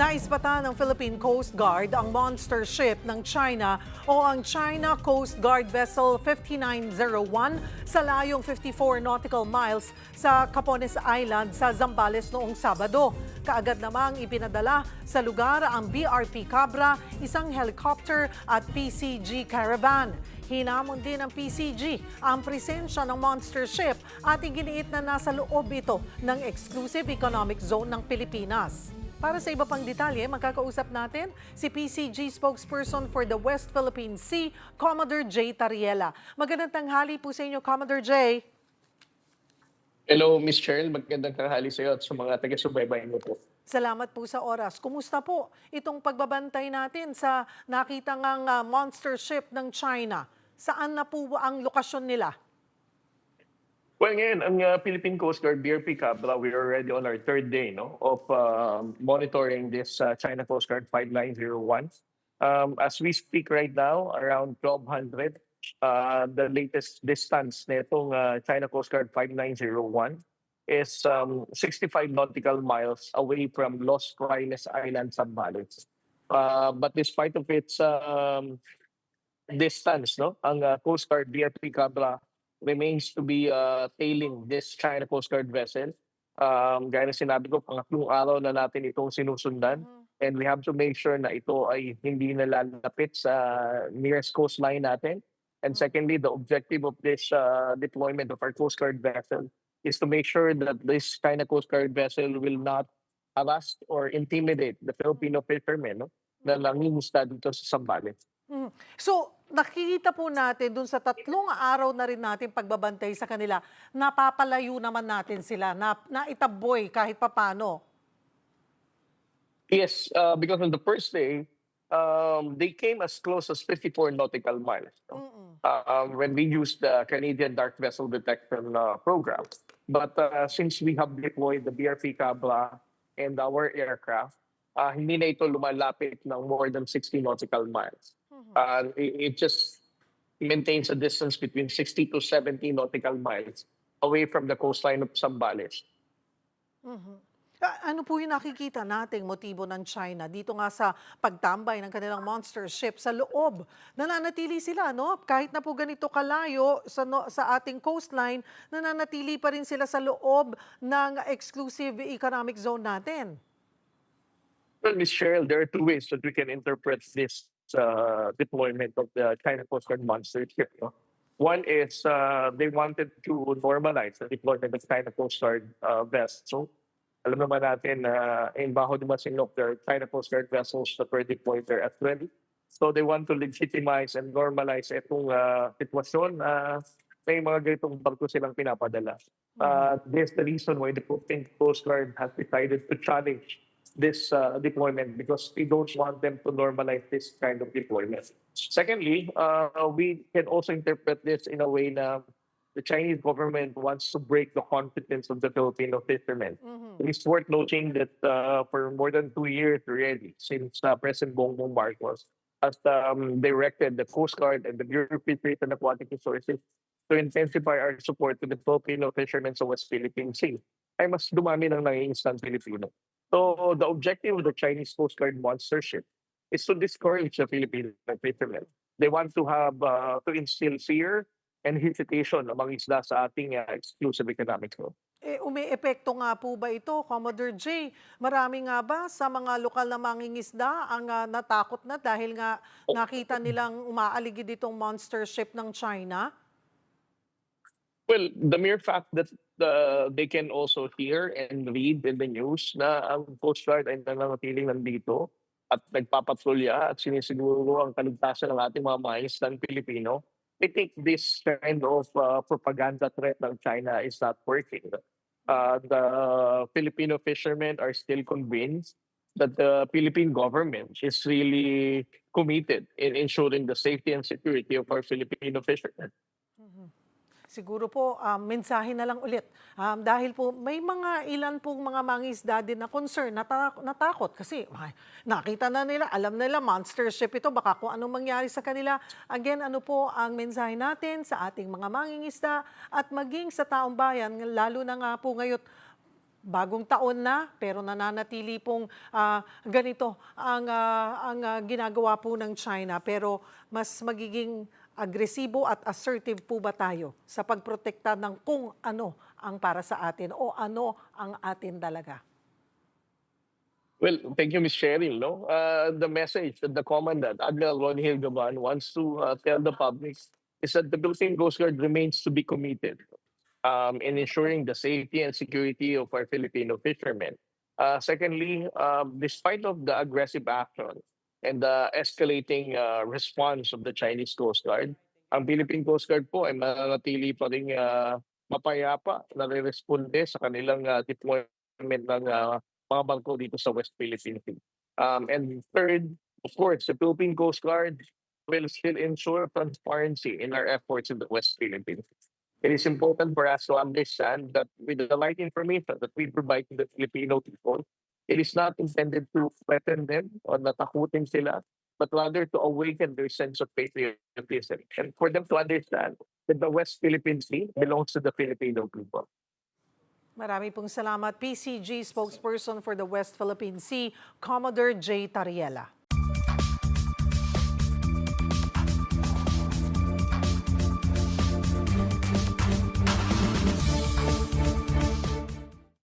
Naispatan ng Philippine Coast Guard ang monster ship ng China o ang China Coast Guard Vessel 5901 sa layong 54 nautical miles sa Capones Island sa Zambales noong Sabado. Kaagad namang ipinadala sa lugar ang BRP Cabra, isang helicopter at PCG Caravan. Hinamon din ng PCG ang presensya ng monster ship at iginiit na nasa loob ito ng Exclusive Economic Zone ng Pilipinas. Para sa iba pang detalye, magkakausap natin si PCG spokesperson for the West Philippine Sea, Commodore J. Tariela. Magandang tanghali po sa inyo, Commodore J. Hello, Miss Cheryl. Magandang tanghali sa iyo at sa mga taga-subaybay mo po. Salamat po sa oras. Kumusta po itong pagbabantay natin sa nakita ngang monster ship ng China? Saan na po ang lokasyon nila? Well, ngayon, ang Philippine Coast Guard, BRP Cabra, we're already on our third day of monitoring this China Coast Guard 5901. As we speak right now, around 1200, the latest distance nitong China Coast Guard 5901 is 65 nautical miles away from Los Frailes Island, Zambales. But despite of its distance, ang Coast Guard BRP Cabra remains to be tailing this China Coast Guard vessel. Gaya na sinabi ko, pangatlong araw na natin itong sinusundan. And we have to make sure na ito ay hindi nalalapit sa nearest coastline natin. And secondly, the objective of this deployment of our Coast Guard vessel is to make sure that this China Coast Guard vessel will not harass or intimidate the Filipino fishermen na nangingisda dito sa Zambales. So, nakikita po natin dun sa 3 araw na rin natin pagbabantay sa kanila, napapalayo naman natin sila, naitaboy kahit papano. Yes, because on the first day, they came as close as 54 nautical miles when we used the Canadian Dark Vessel Detection program. But since we have deployed the BRP Cabra and our aircraft, hindi na ito lumalapit ng more than 60 nautical miles. It just maintains a distance between 60 to 70 nautical miles away from the coastline of Zambales. Ano po yung nakikita nating motibo ng China dito nga sa pagtambay ng kanilang monster ship sa loob? Nananatili sila, no? Kahit na po ganito kalayo sa ating coastline, nananatili pa rin sila sa loob ng exclusive economic zone natin. Well, Ms. Cheryl, there are two ways that we can interpret this deployment of the China Coast Guard monster ship. One is they wanted to normalize the deployment of China Coast Guard vessels. Alam naman natin na in Bajo de Masinloc, there are China Coast Guard vessels that were deployed there as well. So they want to legitimize and normalize itong sitwasyon na may mga ganitong barko silang pinapadala. This is the reason why the Philippine Coast Guard has decided to challenge this deployment because we don't want them to normalize this kind of deployment. Secondly, we can also interpret this in a way na the Chinese government wants to break the confidence of the Filipino fishermen. It's worth noting that for more than 2 years already, since President Bongbong Marcos has directed the Coast Guard and the Bureau of Fisheries and Aquatic Resources to intensify our support to the Filipino fishermen sa West Philippine Sea, ay mas dumami ng nangingisdang Pilipino. So the objective of the Chinese Coast Guard monster ship is to discourage the Filipino fishermen. They want to have to instill fear and hesitation among isda sa ating exclusive economic zone. Umi-epekto nga po ba ito, Commodore J? Marami nga ba sa mga lokal na mangingisda ang natakot na dahil nga nakita nilang umaaligid itong monster ship ng China? Well, the mere fact that they can also hear and read in the news na ang Coast Guard ay nananatiling nandito at nagpapatrolya at sinisiguro ang kaligtasan ng ating mga mangingisdang Pilipino, I think this kind of propaganda threat ng China is not working. The Filipino fishermen are still convinced that the Philippine government is really committed in ensuring the safety and security of our Filipino fishermen. Siguro po, mensahe na lang ulit. Dahil po may mga ilan pong mga mangisda din na concern, natakot kasi nakita na nila, alam nila monster ship ito, baka kung anong mangyari sa kanila. Again, ano po ang mensahe natin sa ating mga mangingisda at maging sa taong bayan, lalo na nga po ngayon, Bagong taon na pero nananatili pong ganito ang ginagawa po ng China, pero mas magiging agresibo at assertive po ba tayo sa pagprotekta ng kung ano ang para sa atin o ano ang atin talaga? Well, thank you, Ms. Cheryl. No, the message that the commandant, Admiral Ron Hildebrand, wants to tell the public is that the Philippine Coast Guard remains to be committed in ensuring the safety and security of our Filipino fishermen. Secondly, despite of the aggressive action and the escalating response of the Chinese Coast Guard, ang Philippine Coast Guard po ay mananatili pa rin mapayapa na responde sa kanilang deployment ng mga bangko dito sa West Philippine Sea. And third, of course, the Philippine Coast Guard will still ensure transparency in our efforts in the West Philippines. It is important for us to understand that with the right information that we provide to the Filipino people, it is not intended to threaten them or natakutin sila, but rather to awaken their sense of patriotism and for them to understand that the West Philippine Sea belongs to the Filipino people. Marami pong salamat, PCG spokesperson for the West Philippine Sea, Commodore J. Tariela.